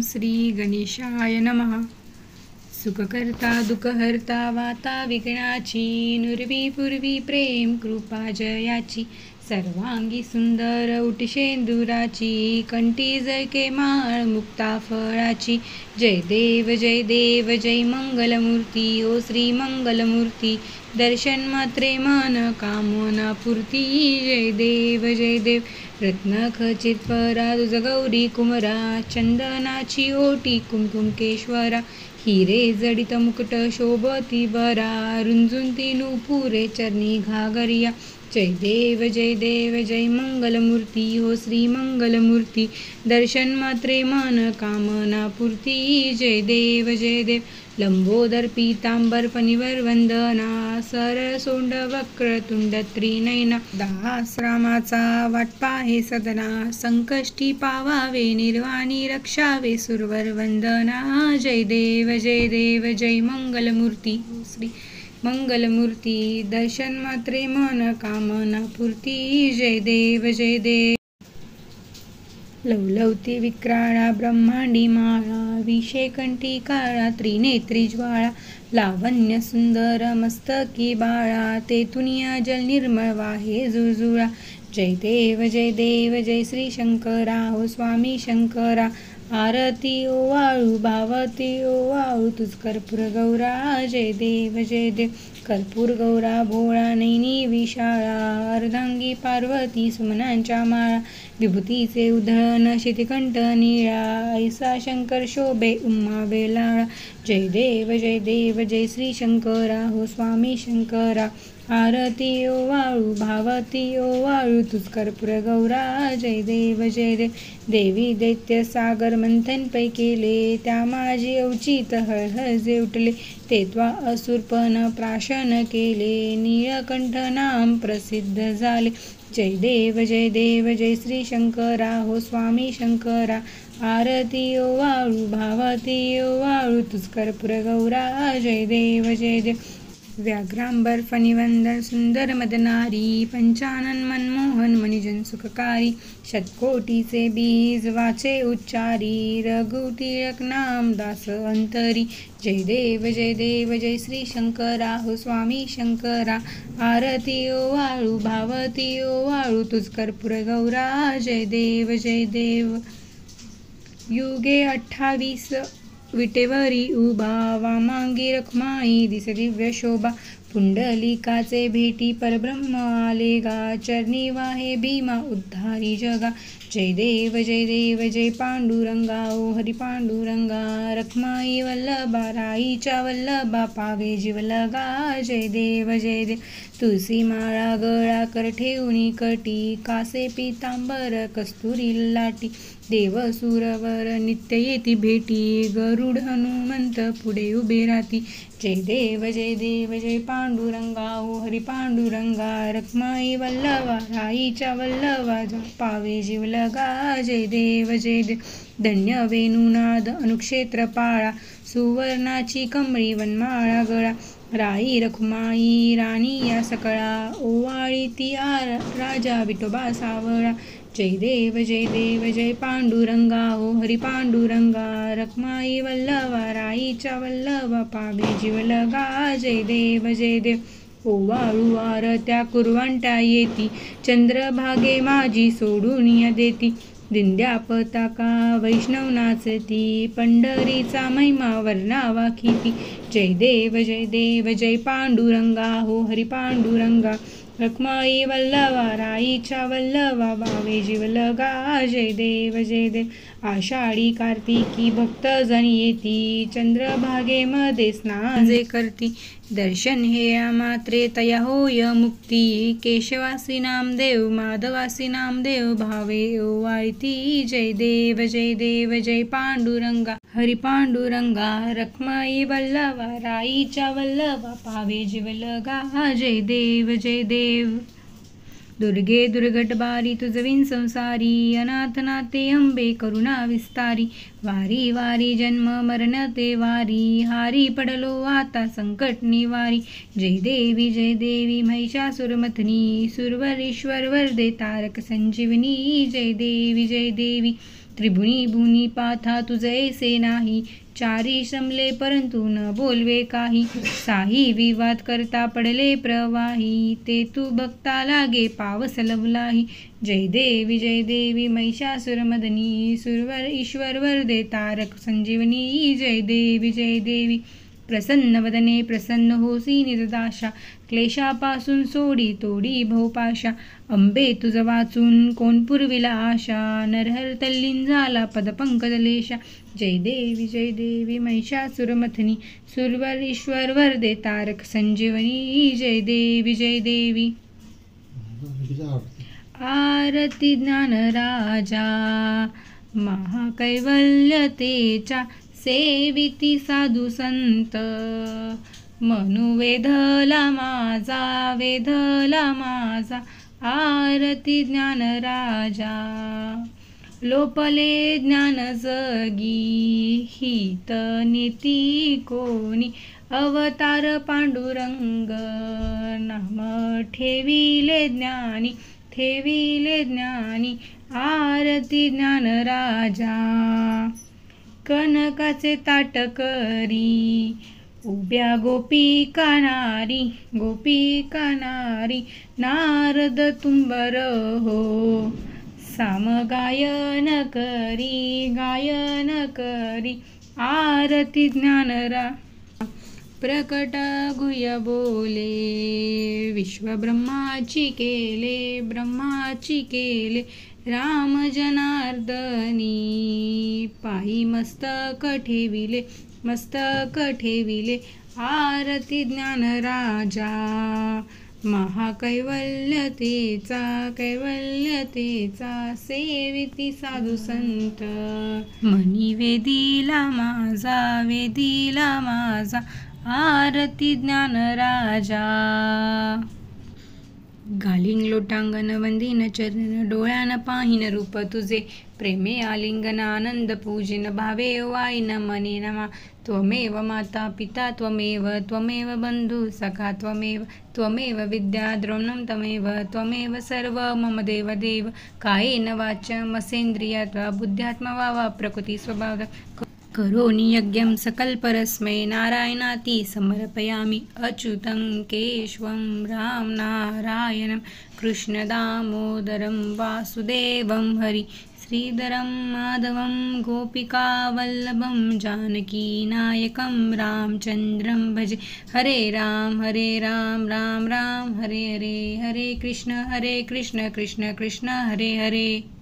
श्री गणेशाय नमः. सुखकर्ता दुःखहर्ता वाता विघ्नाची, नुरवी पूर्वी प्रेम कृपा जयाची. सर्वांगी सुंदर उटिशेंदुराची, कंठी जळके माळ मुक्ता फळाची. जय देव जय मंगलमूर्ती, ओ श्री मंगलमूर्ती. दर्शन मात्रे मन कामना पूर्ती. जय देव रत्न खचित परा तुझ गौरी कुमरा. चंदनाची ओटी कुमकुमकेश्वरा. हिरे जडित मुकुट शोभती बरा. रुंजुंती नुपुरे चरणी घागरिया. जय देव जय मंगलमूर्ती, हो श्री मंगलमूर्ती. दर्शन मात्रे मन कामना पूर्ती. जय देव लंबोदर पीतांबर फणीवर वंदना. सरळ सोंड वक्र तुंड त्रिनयना. दासरामाचा वाटपा हे सदना. संकष्टी पावावे निर्वाणी रक्षावे सुरवर वंदना. जय देव जय मंगलमूर्ती, हो श्री मंगलमूर्ती. दर्शन मात्रे मन कामना पूर्ती. जय देव लवलवती विक्राळा ब्रह्मांडी माळा. विषेकंठी काळा त्रिनेत्री ज्वाळा. लावण्य सुंदर मस्तकी बाळा. तेथुनिया जल निर्मळ वाहे जुळजुळा. जय देव जय श्री शंकरा, हो स्वामी शंकरा. आरती ओवाळू भावती ओवाळू तुझ कर्पूर गौरा. जय देव कर्पूर गौरा भोळा नैनी विशाळा. अर्धांगी पार्वती सुमनांच्या माळा. विभूतीचे उधळण शितिकंठ निळा. ऐसा शंकर शोभे उम्मा बेलाळा. जय देव जय श्री शंकरा, हो स्वामी शंकरा. आरती ओवाळू भावती ओवाळू तुझ कर्पूर गौरा. जय देव देवी दैत्य सागर मंथन पै केले. त्या माझी अवचित हळहळ जे उठले. ते त्वा असुरपण प्राशन केले. नीळकंठ नाम प्रसिद्ध झाले. जय देव जय श्री शंकरा, हो स्वामी शंकरा. आरती ओवाळू भावती ओवाळू तुझ कर्पूर गौरा. जय देव व्याघ्रांबर फणिवंदन सुंदर मदनारी. पंचानन मनमोहन मणिजन सुखकारी. शतकोटीचे बीज वाचे उच्चारी. रघुतिलक नाम दास अंतरी. जय देव जय श्री शंकरा, हो स्वामी शंकरा. आरती ओवाळू भावती ओवाळू तुझ कर्पूर गौरा. जय देव युगे 28 विटेवरी उभा. वामांगी रखमाई दिस दिव्य शोभा. पुंडलिकाचे भेटी परब्रह्म आले गा. चरणी वाहे भीमा उद्धारी जगा. जय देव जय पांडुरंगा, ओ हरी पांडुरंगा. रखमाई वल्लभा राईच्या वल्लभा. पावे जीवलगा. जय देव तुळसी माळा गळा कर ठेवणी कटी. कासे पीतांबर कस्तुरी लाटी. देव सुरवर नित्य येती भेटी. गरुड हनुमंत पुढे उभे राहती. जय देव जय पांडुरंगा, ओ हरी पांडुरंगा. रखमाई वल्लभा राईच्या वल्लभा. पावे जीवलगा. जय देव धन्य वेणुनाद अनुक्षेत्र पाळा. सुवर्णाची कमळी वनमाळा गळा. राई रखुमाई राणी या सकळा. ओवाळी ती राजा विठोबा सावळा. जय देव जय पांडुरंगा, ओ हरी पांडुरंगा. रखमाई वल्लभा राईच्या वल्लभा. पावे जीवलगा. जय देव ओवाळू आरत्या कुरवंटा येती. चंद्रभागे माझी सोडून या देती. दिंड्या पताका वैष्णव नाचती. पंढरीचा महिमा वर्णावा किती. जय देव जय पांडुरंगा, हो हरी पांडुरंगा. रखमाई वल्लभा राईच्या वल्लभा. भावे जीवलगा. जय देव आषाढी कार्तिकी भक्तजन येती. चंद्रभागेमध्ये स्नान जे करती. दर्शन हे मात्रे तया होय मुक्ती. केशवासी नामदेव माधवासी नामदेव. भावे ओवाळती. जय देव जय पांडुरंगा, हरी पांडुरंगा. रखमाई वल्लभा राईच्या वल्लभा. पावे जीवलगा. जय देव दुर्गे दुर्घट बारी तुझविन संसारी. अनाथ नाते अंबे करुणा विस्तारी. वारी वारी जन्म मरण ते वारी. हारी पडलो आता संकट निवारी. जय देवी महिषासुरमथनी. सुरवरीश्वर वरदे तारक संजीवनी. जय देवी त्रिभुनी भुनी पाथा तुझे ऐसे नाही, चारी श्रमले परंतु न बोलवे काही, साही विवाद करता पडले प्रवाही, ते तू भक्ता लागे पावस लवलाही. जय देवी महिषासुरमर्दिनी, सुरवर ईश्वर वरदे तारक संजीवनी. जय देवी प्रसन्न वदने प्रसन्न होसी निजदाशा, क्लेशापासून सोडी तोडी भवपाशा. अंबे तुझ वाचून कोण पुरविला आशा, नरहर तल्लीन झाला पदपंकजलेशा. जय देवी महिषासुरमर्दिनी, सुरवर ईश्वर वरदे तारक संजीवनी. जय देवी. आरती ज्ञान राजा महाकैवल्यतेच्या, सेविती साधू संत मनु वेधला माझा. आरती ज्ञान राजा लोपले ज्ञान जगी, हित नीती कोणी अवतार पांडुरंग. नाम ठेविले ज्ञानी, आरती ज्ञान राजा. कनकाचे ताट करी उभ्या गोपिका नारी, नारद तुंबर हो साम गायन करी. आरती ज्ञान प्रकट गुह्य बोले, विश्व ब्रह्माची केले. राम जनार्दनी पायी मस्तक ठेविले. आरती ज्ञान राजा कैवल्यतेचा, सेविती साधू संत मनी वेदिला माझा. आरती ज्ञान राजा. घालिंग लोटांगण वंदिन चरण, डोळ्यान पाहिन रूप तुझे, प्रेमे आलिंगन आनंद पूजिन, भावे वाईन मने नमा. त्वमेव माता पिता त्वमेव बंधू सखा त्वमेव विद्या द्रोणं त्वमेव सर्व मम देव. कायेन वाचं मसेन्द्रियात्वा, बुद्ध्यात्मा वा प्रकृती स्वभाव. करोमि यज्ञं सकलपरस्मै, नारायणाति समर्पयामि. अच्युतं केशवं राम नारायणं कृष्ण दामोदरं वासुदेवं हरि, श्रीधरं माधवं गोपिकावल्लभं, जानकीनायकं रामचन्द्रं भजे. हरे राम राम राम हरे हरे, हरे कृष्ण कृष्ण कृष्ण हरे हरे.